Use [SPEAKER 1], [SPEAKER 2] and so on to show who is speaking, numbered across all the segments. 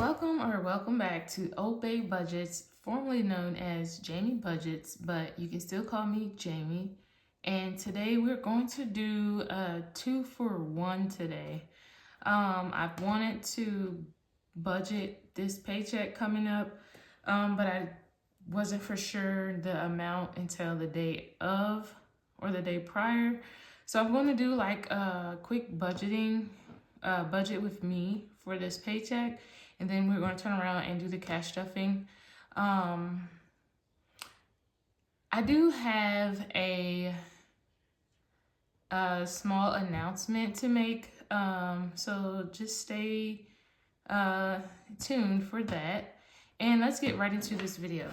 [SPEAKER 1] Welcome back to Obey Budgets, formerly known as Jamie Budgets, but you can still call me Jamie. And today we're going to do a 2-for-1 today. I've wanted to budget this paycheck coming up, but I wasn't for sure the amount until the day of or the day prior. So I'm going to do like a quick budget with me for this paycheck, and then we're going to turn around and do the cash stuffing. I do have a small announcement to make, so just stay tuned for that. And let's get right into this video.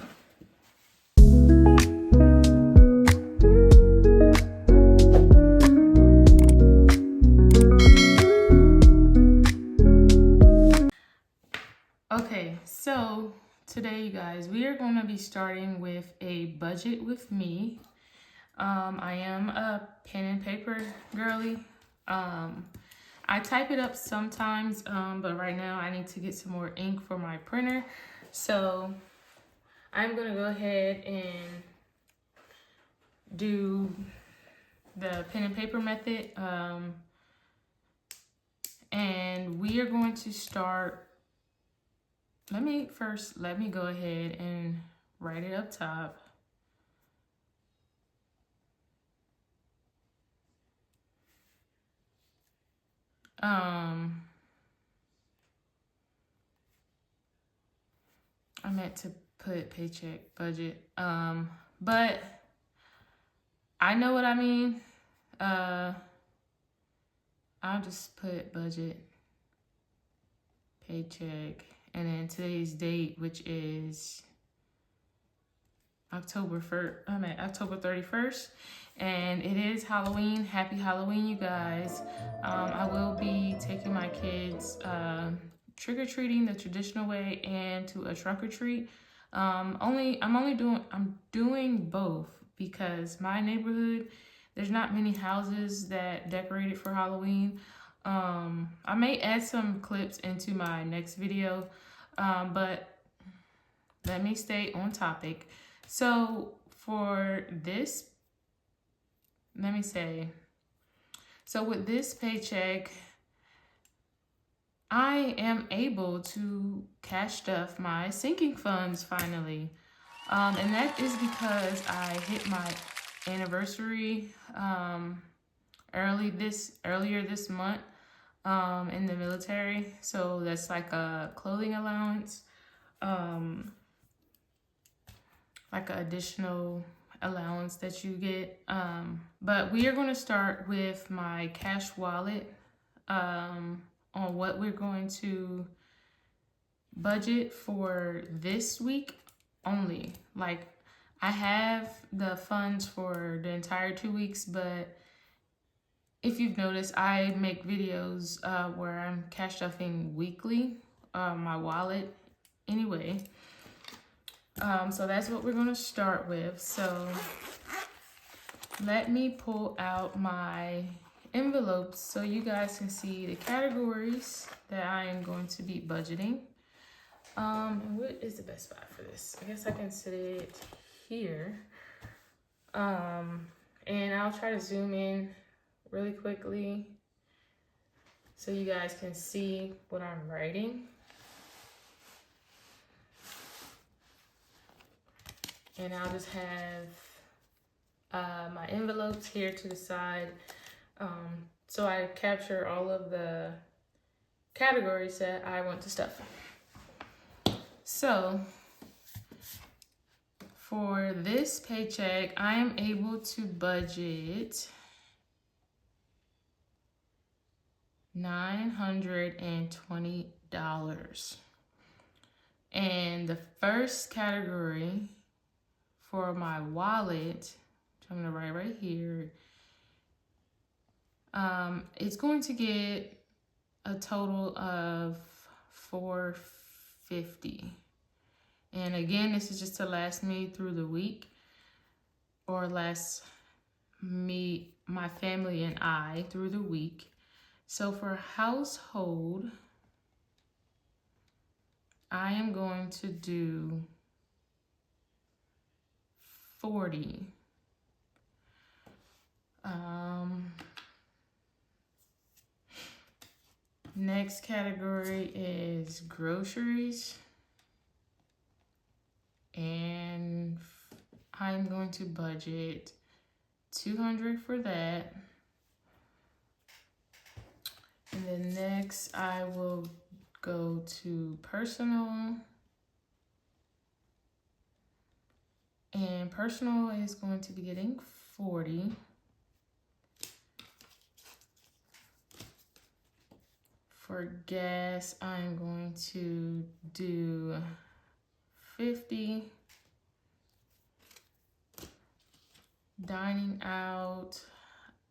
[SPEAKER 1] Okay, so today, you guys, we are going to be starting with a budget with me. I am a pen and paper girly. I type it up sometimes, but right now I need to get some more ink for my printer. So I'm going to go ahead and do the pen and paper method. And we are going to start. Let me go ahead and write it up top. I meant to put paycheck budget, but I know what I mean. I'll just put budget, paycheck, and then today's date, which is October 31st, and it is Halloween. Happy Halloween, you guys. I will be taking my kids trick-or-treating the traditional way and to a trunk-or-treat. I'm doing both because my neighborhood, there's not many houses that decorated for Halloween. I may add some clips into my next video, but let me stay on topic. So for this, with this paycheck, I am able to cash stuff my sinking funds finally. And that is because I hit my anniversary earlier this month in the military. So that's like a clothing allowance, like an additional allowance that you get. But we are going to start with my cash wallet on what we're going to budget for this week only. Like, I have the funds for the entire 2 weeks, but if you've noticed, I make videos where I'm cash stuffing weekly, my wallet anyway. So that's what we're going to start with. So let me pull out my envelopes so you guys can see the categories that I am going to be budgeting. What is the best spot for this? I guess I can set it here. And I'll try to zoom in really quickly so you guys can see what I'm writing. And I'll just have my envelopes here to the side. So I capture all of the categories that I want to stuff. So for this paycheck, I am able to budget $920. And the first category for my wallet, which I'm gonna write right here, it's going to get a total of $450. And again, this is just to last me through the week, or last me, my family and I through the week. So for household, I am going to do 40. Next category is groceries. And I'm going to budget $200 for that. And then next I will go to personal. And personal is going to be getting 40. For gas, I'm going to do 50. Dining out,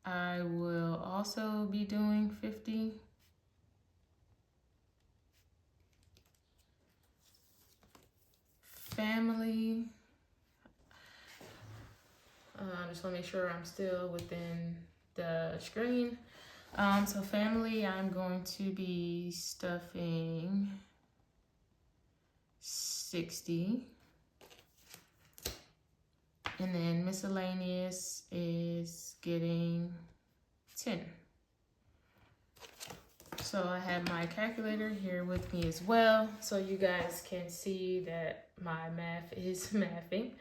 [SPEAKER 1] I will also be doing 50. Family, just want to make sure I'm still within the screen. So family, I'm going to be stuffing 60. And then miscellaneous is getting 10. So I have my calculator here with me as well, so you guys can see that my math is mathing.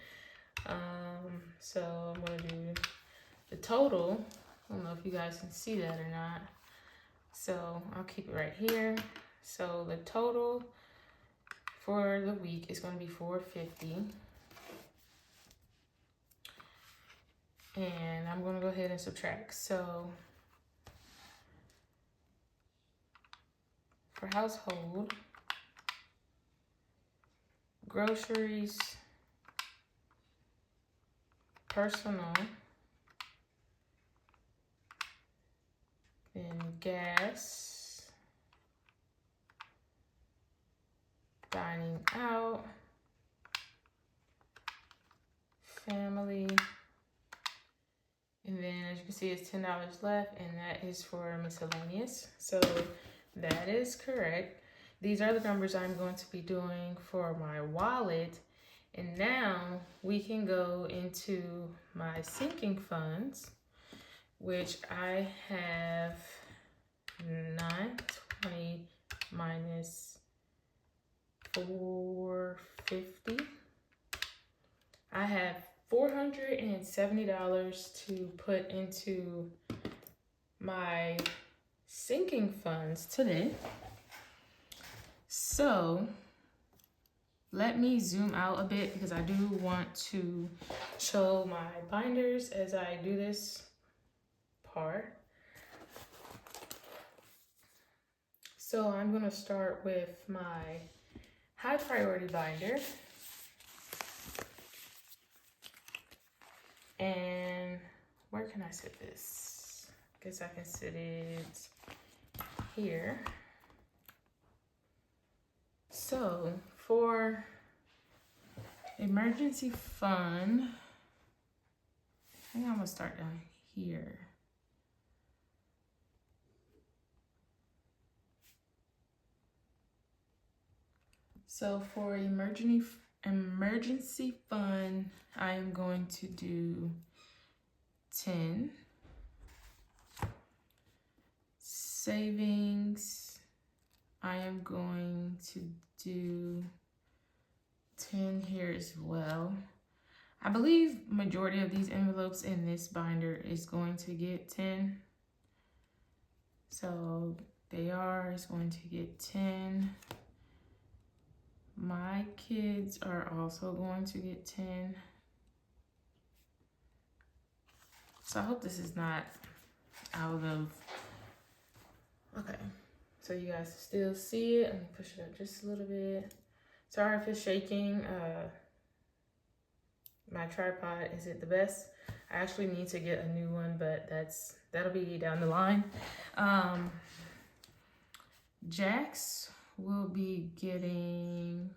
[SPEAKER 1] So I'm gonna do the total. I don't know if you guys can see that or not. So I'll keep it right here. So the total for the week is gonna be $450. And I'm gonna go ahead and subtract. So for household, groceries, personal, then gas, dining out, family, and then as you can see it's $10 left, and that is for miscellaneous. So that is correct. These are the numbers I'm going to be doing for my wallet. And now we can go into my sinking funds, which I have 920 minus 450. I have $470 to put into my sinking funds today. So let me zoom out a bit because I do want to show my binders as I do this part. So I'm going to start with my high priority binder. And where can I sit this? I guess I can sit it here. So for emergency fund, I think I'm gonna start down here. So for emergency fund, I am going to do 10. Savings, I am going to do 10 here as well. I believe majority of these envelopes in this binder is going to get 10. So they is going to get 10. My kids are also going to get 10. So I hope this is not out of, okay. So you guys still see it. Let me push it up just a little bit. Sorry if it's shaking. My tripod isn't the best. I actually need to get a new one, but that'll be down the line. Jax will be getting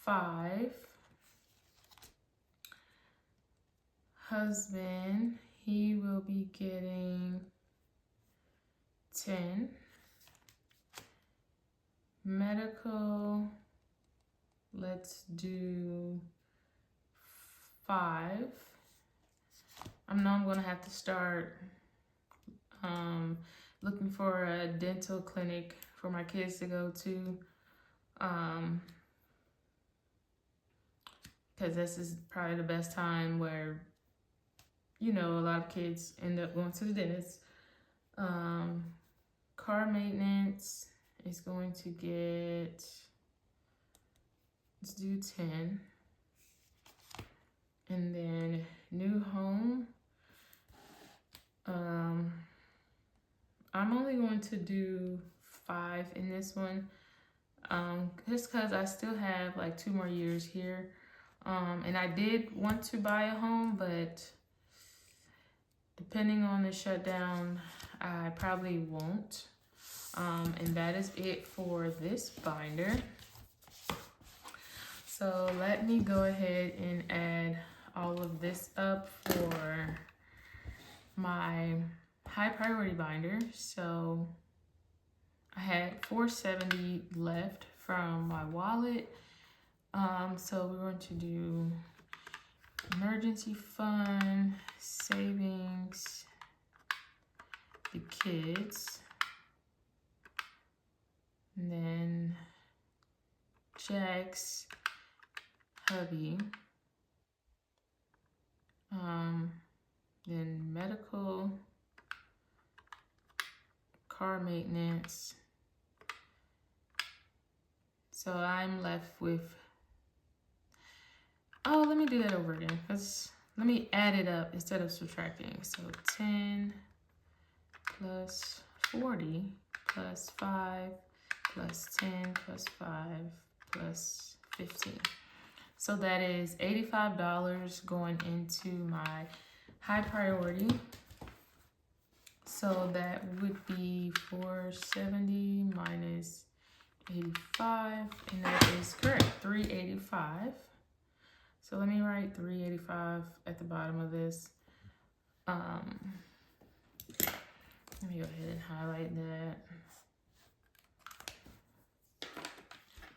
[SPEAKER 1] 5. Husband, he will be getting 10. Medical, let's do 5. I know I'm gonna have to start looking for a dental clinic for my kids to go to, because this is probably the best time where, you know, a lot of kids end up going to the dentist. Car maintenance is going to get, let's do 10. And then new home, I'm only going to do 5 in this one, just because I still have like 2 more years here. And I did want to buy a home, but depending on the shutdown, I probably won't. And that is it for this binder. So let me go ahead and add all of this up for my high priority binder. So I had $470 left from my wallet. So we're going to do emergency fund, savings, the kids, and then checks, hubby, then medical, car maintenance. So I'm left with, oh, let me do that over again, because let me add it up instead of subtracting. So 10 plus 40 plus 5 plus 10 plus 5 plus 15. So that is $85 going into my high priority. So that would be 470 minus 85, and that is correct, 385. So let me write 385 at the bottom of this. Let me go ahead and highlight that.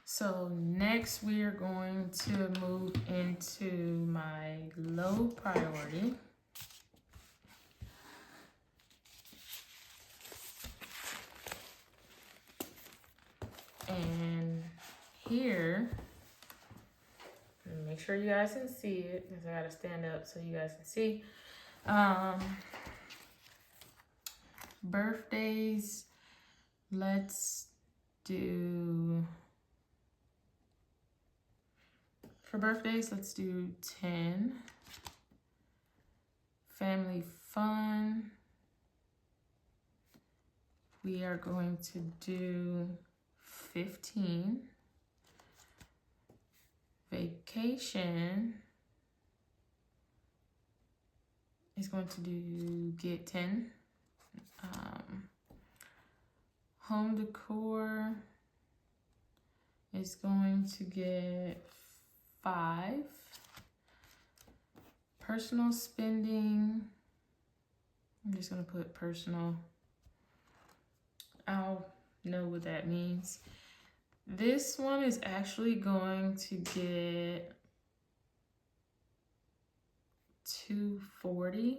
[SPEAKER 1] So next we are going to move into my low priority. And here, make sure you guys can see it, because I gotta stand up so you guys can see. Birthdays, let's do, for birthdays, let's do 10. Family fun, we are going to do 15. Vacation is going to get 10. Home decor is going to get 5. Personal spending, I'm just gonna put personal. I'll know what that means. This one is actually going to get 240.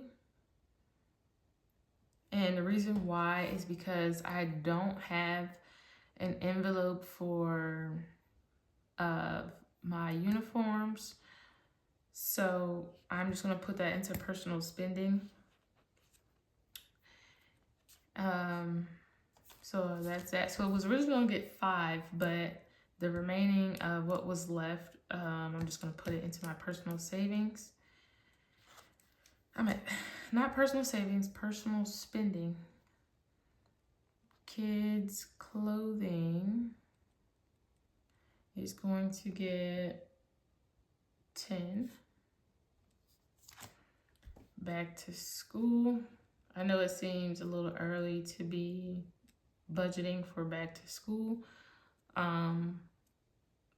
[SPEAKER 1] And the reason why is because I don't have an envelope for my uniforms. So I'm just gonna put that into personal spending. So that's that. So it was originally gonna get 5, but the remaining of what was left, I'm just gonna put it into my personal savings. I'm at, not personal savings, personal spending. Kids clothing is going to get 10. Back to school. I know it seems a little early to be budgeting for back to school,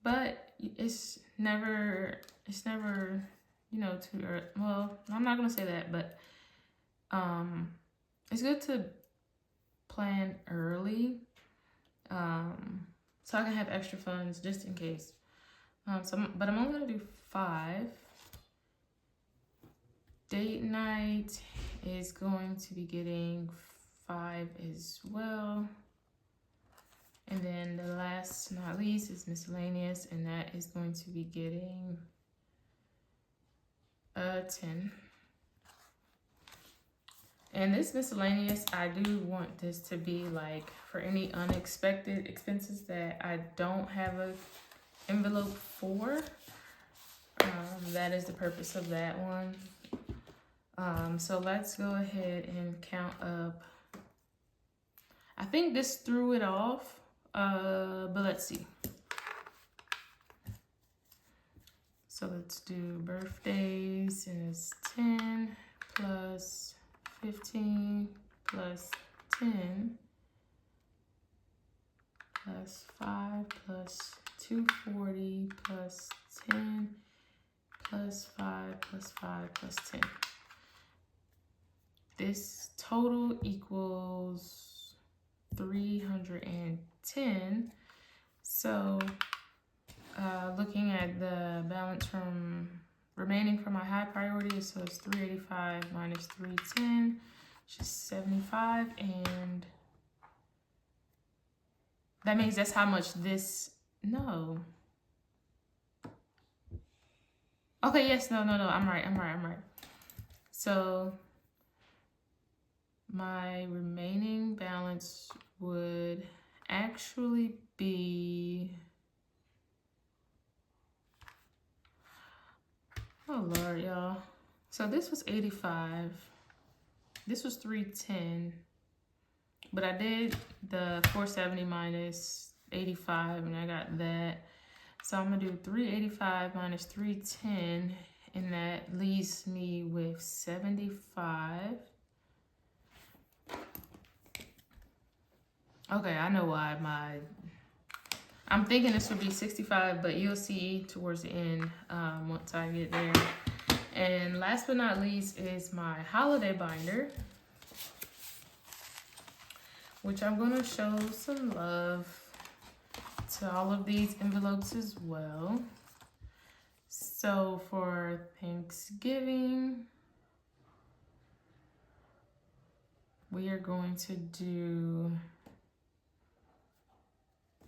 [SPEAKER 1] but it's never, you know, too early. Well, I'm not gonna say that, but it's good to plan early. so I can have extra funds just in case. But I'm only gonna do 5. Date night is going to be getting 5 as well. And then the last not least is miscellaneous, and that is going to be getting 10. And this miscellaneous, I do want this to be like for any unexpected expenses that I don't have a envelope for. That is the purpose of that one. So let's go ahead and count up. I think this threw it off, but let's see. So let's do birthdays, and it's 10 plus 15 plus 10 plus 5 plus 240 plus 10 plus 5 plus 5 plus 10. This total equals 310. So looking at the balance from remaining from my high priority, so it's 385 minus 310, which is 75, and that means that's how much this, no. Okay, yes, no, I'm right. So my remaining balance would actually be, oh Lord, y'all. So this was 85. This was 310. But I did the 470 minus 85, and I got that. So I'm gonna do 385 minus 310, and that leaves me with 75. Okay, I know why I'm thinking this would be 65, but you'll see towards the end once I get there. And last but not least is my holiday binder, which I'm gonna show some love to all of these envelopes as well. So for Thanksgiving, we are going to do,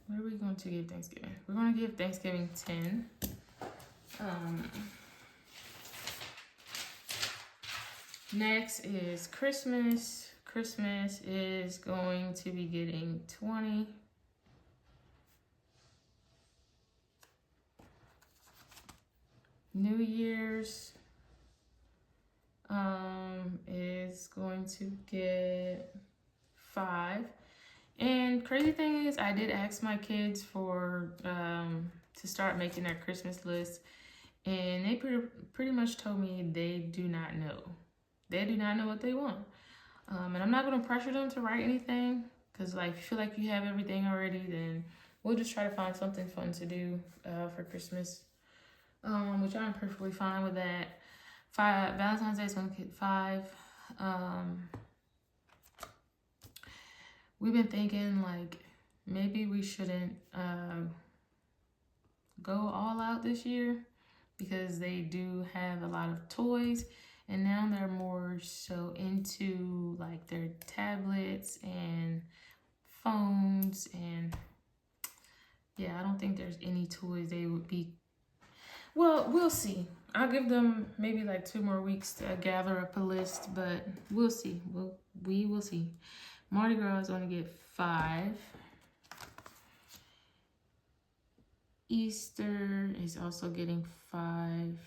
[SPEAKER 1] what are we going to give Thanksgiving? We're going to give Thanksgiving 10. Next is Christmas. Christmas is going to be getting 20. New Year's is going to get 5. And crazy thing is, I did ask my kids for to start making their Christmas list, and they pretty much told me they do not know. They do not know what they want. And I'm not going to pressure them to write anything, because like, if you feel like you have everything already, then we'll just try to find something fun to do for Christmas, which I'm perfectly fine with that. Valentine's Day is going to get 5. We've been thinking like maybe we shouldn't go all out this year, because they do have a lot of toys, and now they're more so into like their tablets and phones, and yeah, I don't think there's any toys they would be. Well, we'll see. I'll give them maybe like 2 more weeks to gather up a list, but we'll see. We will see. Mardi Gras is going to get 5. Easter is also getting 5.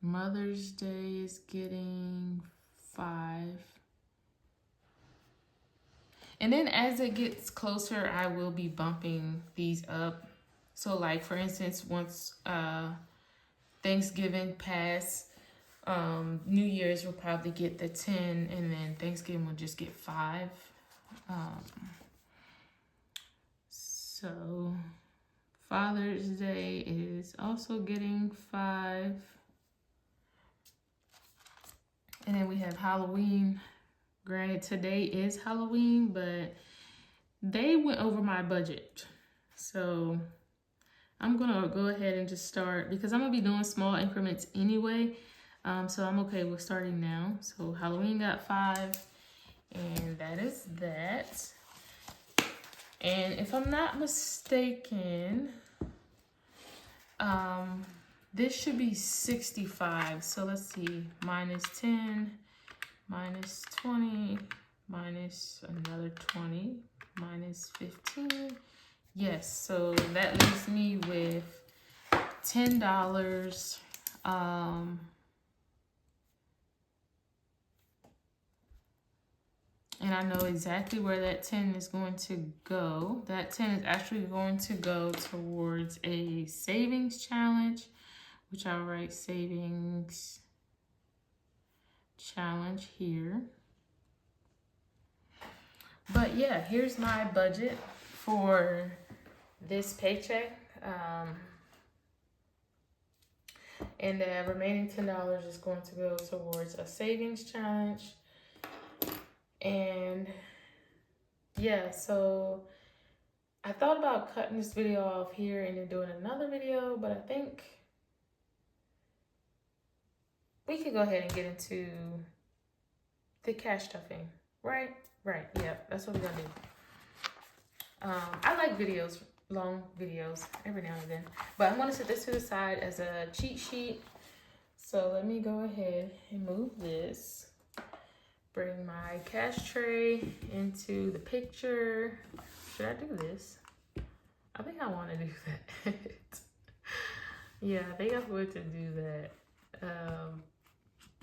[SPEAKER 1] Mother's Day is getting 5. And then as it gets closer, I will be bumping these up. So like, for instance, once Thanksgiving pass, New Year's will probably get the 10, and then Thanksgiving will just get 5. So Father's Day is also getting 5. And then we have Halloween. Granted, today is Halloween, but they went over my budget. So I'm gonna go ahead and just start because I'm gonna be doing small increments anyway. So I'm okay with starting now. So Halloween got 5, and that is that. And if I'm not mistaken, this should be 65. So let's see, minus 10, minus 20, minus another 20, minus 15. Yes, so that leaves me with $10. And I know exactly where that 10 is going to go. That 10 is actually going to go towards a savings challenge, which I'll write savings challenge here. But yeah, here's my budget for this paycheck. And the remaining $10 is going to go towards a savings challenge. And yeah, so I thought about cutting this video off here and then doing another video, but I think we could go ahead and get into the cash stuffing, right? Right, yeah, that's what we're gonna do. I like videos, long videos, every now and then, but I'm gonna set this to the side as a cheat sheet. So let me go ahead and move this. Bring my cash tray into the picture. Should I do this? I think I want to do that. Yeah, I think I'm going to do that.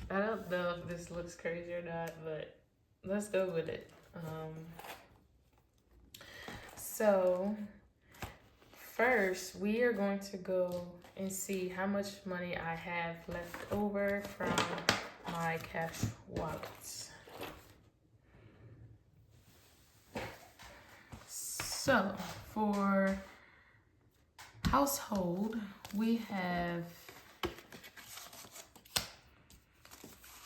[SPEAKER 1] I don't know if this looks crazy or not, but let's go with it. So first, we are going to go and see how much money I have left over from my cash wallets. So for household, we have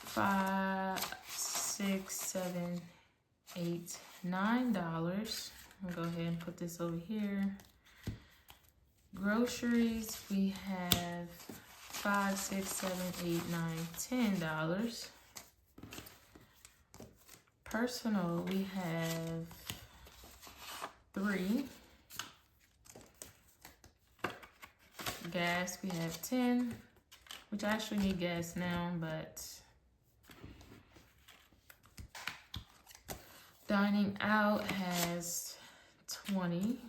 [SPEAKER 1] $5, $6, $7, $8, $9. I'll go ahead and put this over here. Groceries, we have $5, $6, $7, $8, $9, $10. Personal, we have 3. Gas, we have 10, which I actually need gas now, but dining out has 20,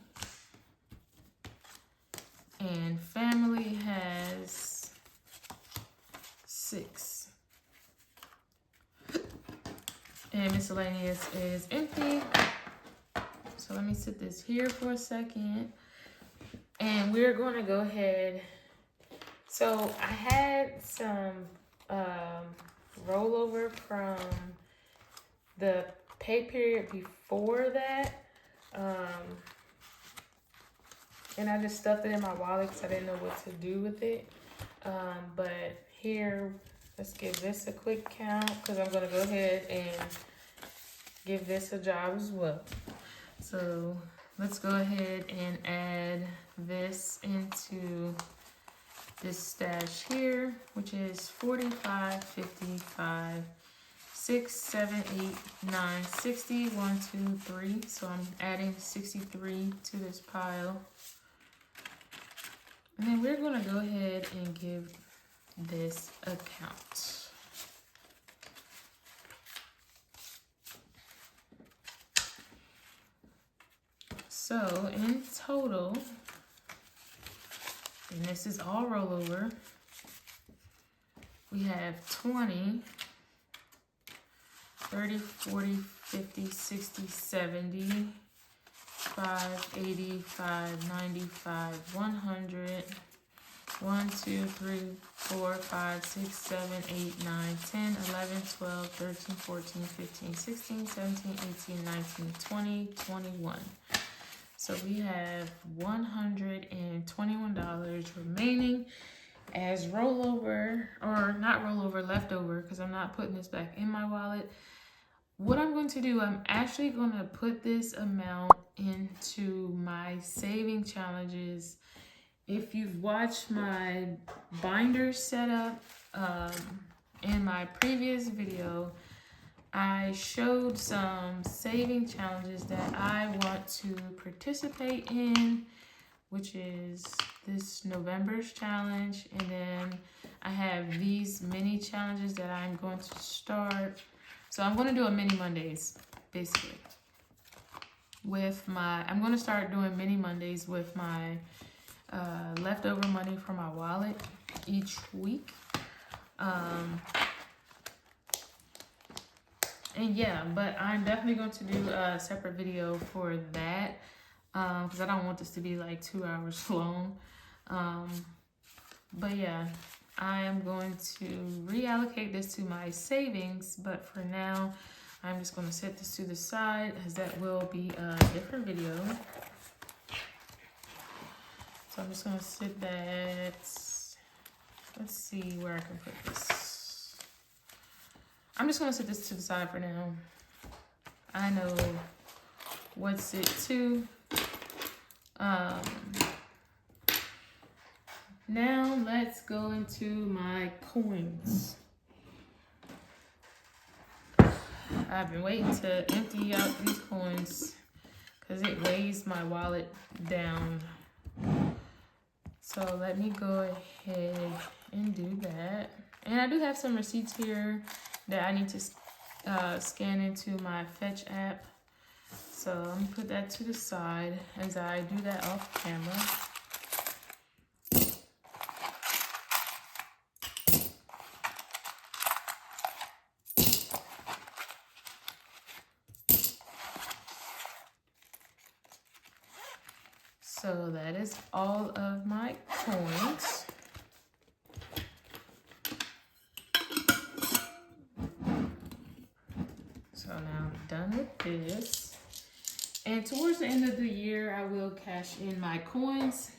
[SPEAKER 1] and family has 6. And miscellaneous is empty. So let me sit this here for a second. And we're going to go ahead. So I had some rollover from the pay period before that. And I just stuffed it in my wallet because I didn't know what to do with it. But here, let's give this a quick count because I'm going to go ahead and give this a job as well. So let's go ahead and add this into this stash here, which is 45, 55, 6, 7, 8, 9, 60, 1, 2, 3. So I'm adding 63 to this pile. And then we're going to go ahead and give this a count. So in total, and this is all rollover, we have 20, 30, 40, 50, 60, 70, 5, 85, 95, 100, 1, 2, 3, 4, 5, 6, 7, 8, 9, 10, 11, 12, 13, 14, 15, 16, 17, 18, 19, 20, 21. So we have $121 remaining as rollover, or not rollover, leftover, because I'm not putting this back in my wallet. what I'm going to do, I'm actually going to put this amount into my saving challenges. If you've watched my binder setup in my previous video, I showed some saving challenges that I want to participate in, which is this November's challenge, and then I have these mini challenges that I'm going to start. So I'm going to do a mini Mondays, basically. I'm going to start doing mini Mondays with my leftover money from my wallet each week. And yeah, but I'm definitely going to do a separate video for that, because I don't want this to be like 2 hours long. But yeah, I am going to reallocate this to my savings, but for now, I'm just going to set this to the side, as that will be a different video. So I'm just going to sit that, let's see where I can put this. I'm just going to set this to the side for now. I know what's it to. Now let's go into my coins. I've been waiting to empty out these coins because it weighs my wallet down. So let me go ahead and do that. And I do have some receipts here that I need to scan into my Fetch app. So I'm gonna put that to the side as I do that off camera. So that is all of my coins. So now I'm done with this. And towards the end of the year, I will cash in my coins,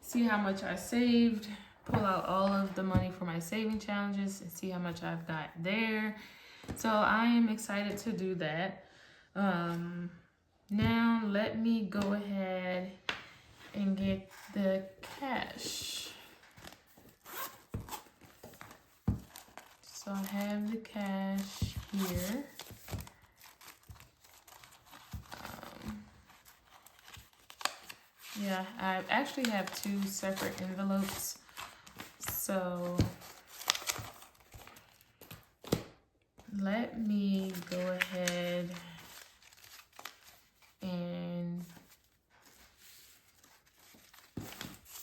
[SPEAKER 1] see how much I saved, pull out all of the money for my saving challenges, and see how much I've got there. So I am excited to do that. Now let me go ahead and get the cash. So I have the cash here. Yeah, I actually have 2 separate envelopes. So let me go ahead and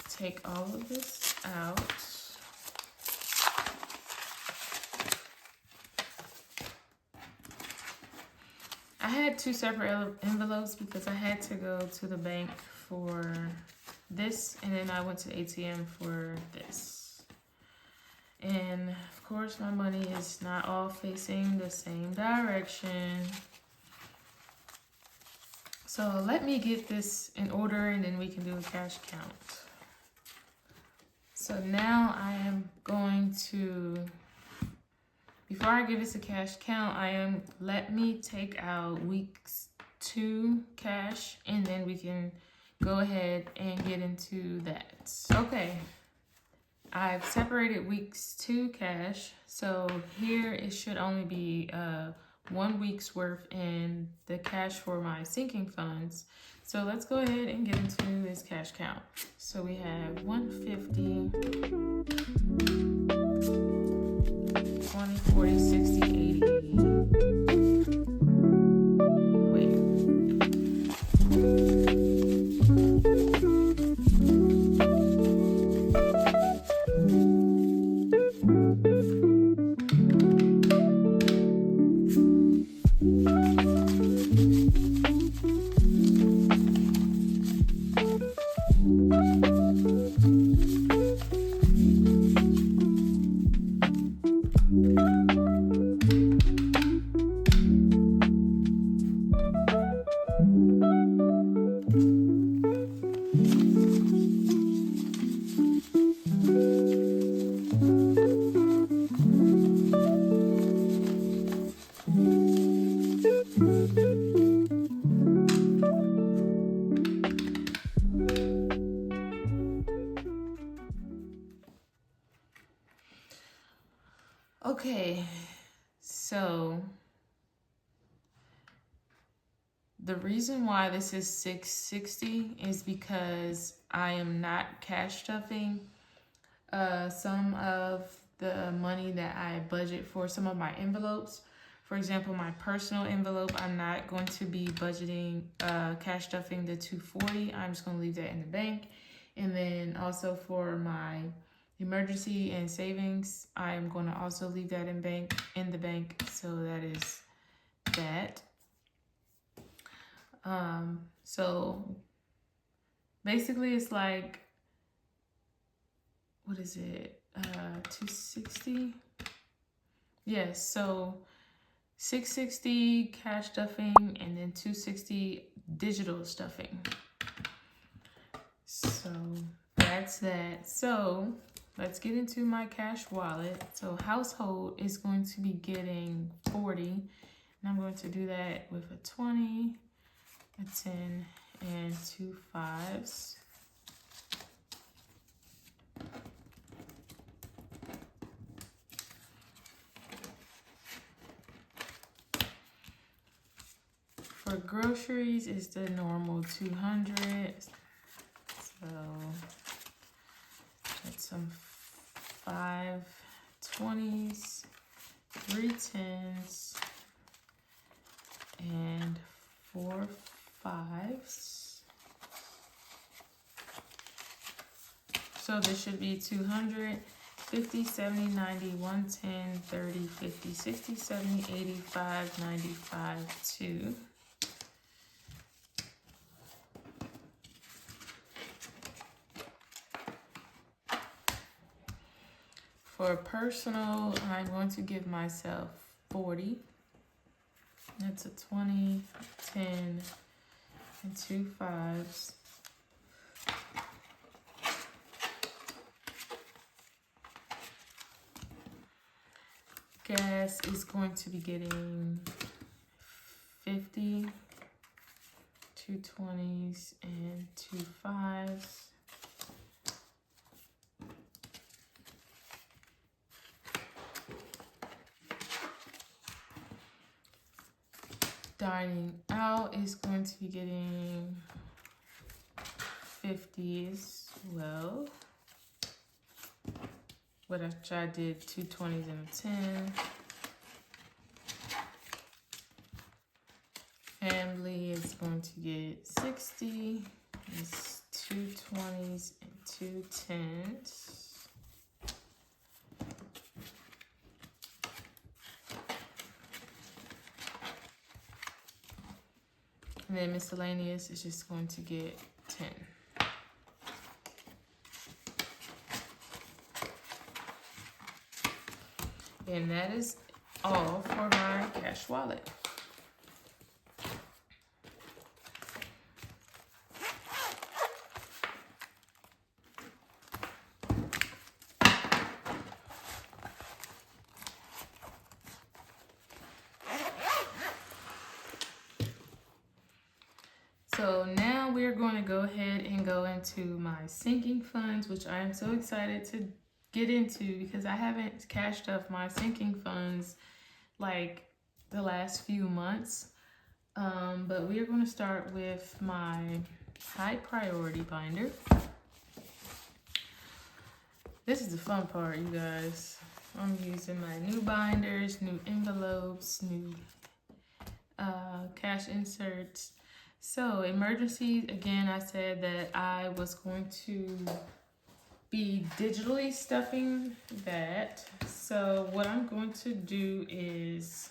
[SPEAKER 1] take all of this out. I had 2 separate envelopes because I had to go to the bank for this, and then I went to ATM for this. And of course my money is not all facing the same direction. So let me get this in order and then we can do a cash count. So now I am going to, before I give this a cash count, let me take out weeks 2 cash, and then we can go ahead and get into that. Okay, I've separated weeks 2 cash. So here it should only be 1 week's worth in the cash for my sinking funds. So let's go ahead and get into this cash count. So we have 150, 20, 40, 60, 80. The reason why this is $660 is because I am not cash stuffing some of the money that I budget for some of my envelopes. For example, my personal envelope, I'm not going to be budgeting cash stuffing the $240. I'm just going to leave that in the bank. And then also for my emergency and savings, I'm going to also leave that in the bank. So that is that. So basically it's like, what is it? 260. Yes, so 660 cash stuffing and then 260 digital stuffing. So that's that. So let's get into my cash wallet. So household is going to be getting 40. And I'm going to do that with a 20, a 10, and 2 5s. For groceries, it's the normal 200. So that's some 5 20s, 3 10s, and 4 5s. So this should be 200, 50, 70, 90, 110, 30, 50, 60, 70, 85, 95, 2. For personal, I'm going to give myself 40. That's a 20, 10, and 2 5s. Gas is going to be getting 50, 2 20s, and 2 5s. Dining out is going to be getting 50 as well. Which I did 2 20s and a 10. Family is going to get 60. It's 2 20s and 2 10s. And then miscellaneous is just going to get 10. And that is all for my cash wallet. So now we're going to go ahead and go into my sinking funds, which I am so excited to get into because I haven't cashed up my sinking funds like the last few months. But we are going to start with my high priority binder. This is the fun part, you guys. I'm using my new binders, new envelopes, new cash inserts. So emergencies, again, I said that I was going to be digitally stuffing that. So what I'm going to do is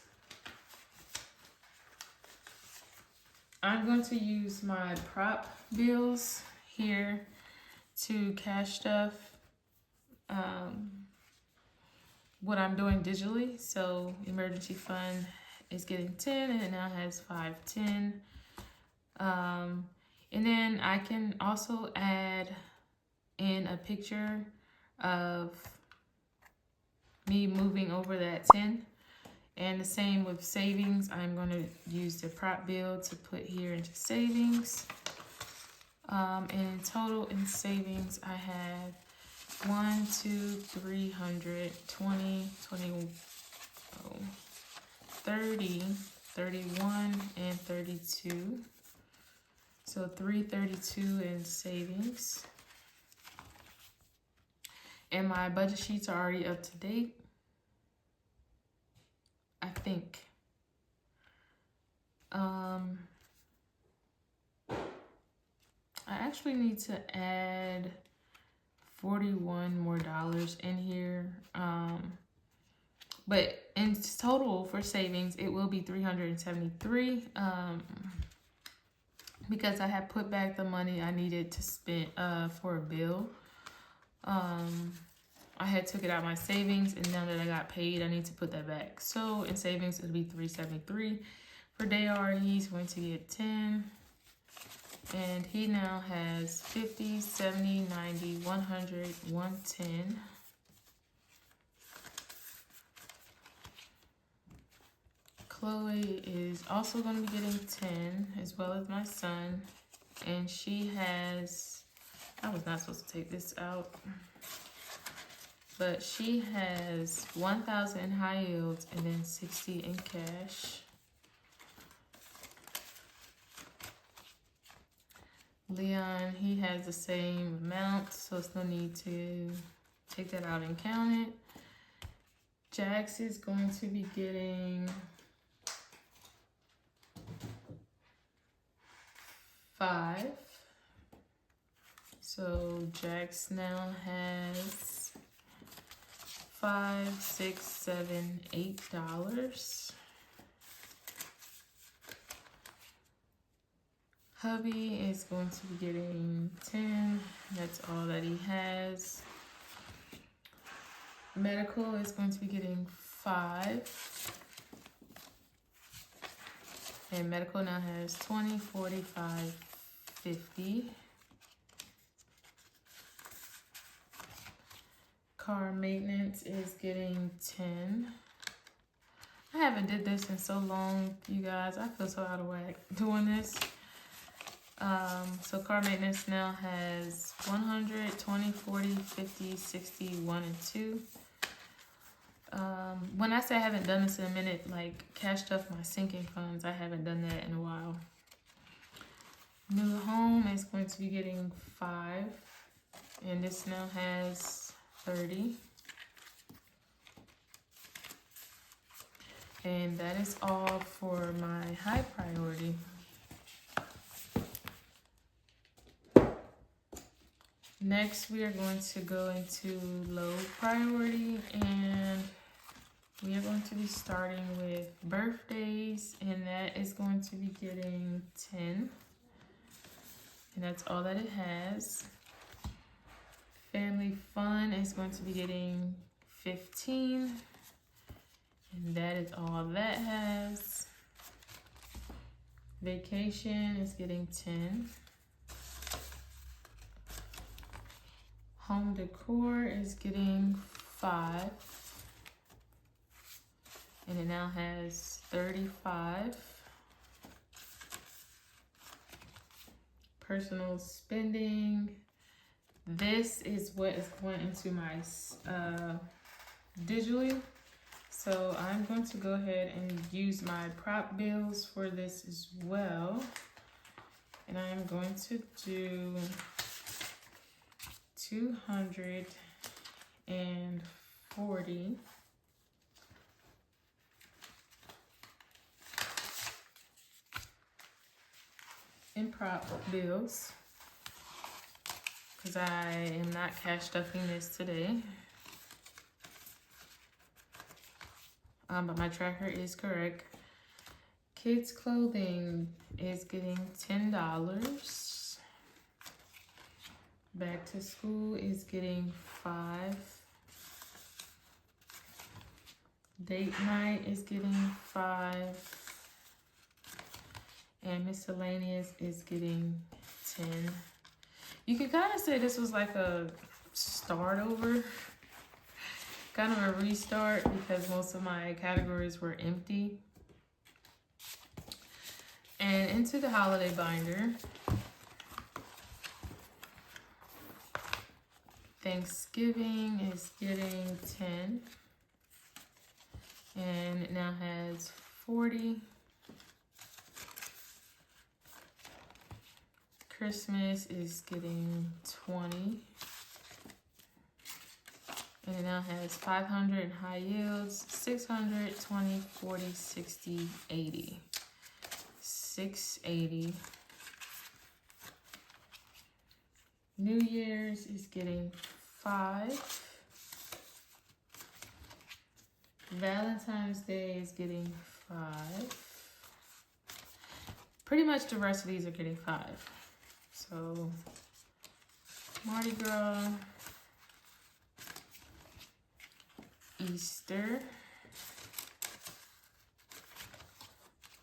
[SPEAKER 1] I'm going to use my prop bills here to cash stuff what I'm doing digitally. So emergency fund is getting 10 and it now has 5 10. And then I can also add in a picture of me moving over that 10. And the same with savings. I'm going to use the prop bill to put here into savings. And in total in savings, I have 1, 2, 300, 20, 20, 30, 31, and 32. So $332 in savings. And my budget sheets are already up to date, I think. I actually need to add $41 more in here. But in total for savings, it will be $373. Because I had put back the money I needed to spend for a bill. I had took it out of my savings, and now that I got paid, I need to put that back. So in savings, it'll be $373. For Dayar, he's going to get 10. And he now has 50, 70, 90, 100, 110. Chloe is also going to be getting 10, as well as my son. And she has, I was not supposed to take this out, but she has 1,000 in high yields and then 60 in cash. Leon, he has the same amount, so it's no need to take that out and count it. Jax is going to be getting 5. So Jax now has $5, $6, $7, $8. Hubby is going to be getting 10. That's all that he has. Medical is going to be getting 5. And medical now has 20, 45, 50. Car maintenance is getting 10. I haven't did this in so long, you guys. I feel so out of whack doing this. So car maintenance now has 100, 20, 40, 50, 60, 1, and 2. When I say I haven't done this in a minute, like cashed off my sinking funds, I haven't done that in a while. New home is going to be getting 5, and this now has 30. And that is all for my high priority. Next, we are going to go into low priority, and we are going to be starting with birthdays, and that is going to be getting 10. And that's all that it has. Family fun is going to be getting 15. And that is all that has. Vacation is getting 10. Home decor is getting 5. And it now has 35. Personal spending. This is what is going into my digitally. So I'm going to go ahead and use my prop bills for this as well. And I'm going to do 240. In prop bills, because I am not cash stuffing this today. But my tracker is correct. Kids clothing is getting $10. Back to school is getting 5. Date night is getting 5. And miscellaneous is getting 10. You could kind of say this was like a start over, kind of a restart, because most of my categories were empty. And into the holiday binder, Thanksgiving is getting 10. And it now has 40. Christmas is getting 20. And it now has 500 in high yields, 600, 20, 40, 60, 80. 680. New Year's is getting 5. Valentine's Day is getting 5. Pretty much the rest of these are getting 5. So, Mardi Gras, Easter,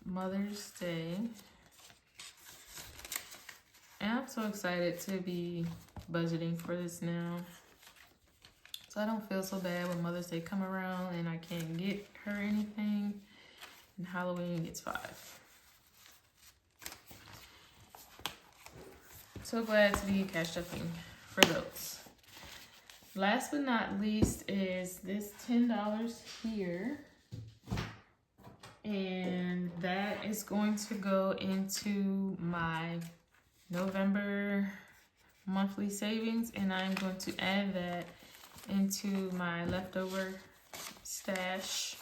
[SPEAKER 1] Mother's Day. And I'm so excited to be budgeting for this now. So I don't feel so bad when Mother's Day come around and I can't get her anything. And Halloween gets 5. So glad to be cash stuffing for those. Last but not least is this $10 here. And that is going to go into my November monthly savings. And I'm going to add that into my leftover stash.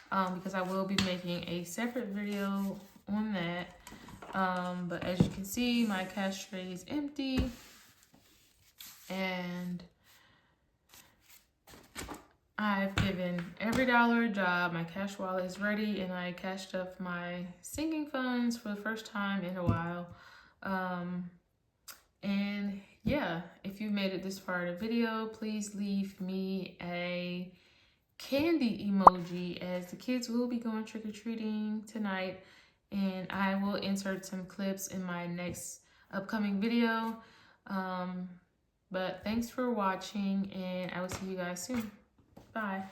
[SPEAKER 1] Because I will be making a separate video on that. But as you can see, my cash tray is empty. And I've given every dollar a job. My cash wallet is ready, and I cashed up my sinking funds for the first time in a while. And yeah, if you made it this far in the video, please leave me a candy emoji, as the kids will be going trick-or-treating tonight, and I will insert some clips in my next upcoming video. But thanks for watching, and I will see you guys soon. Bye.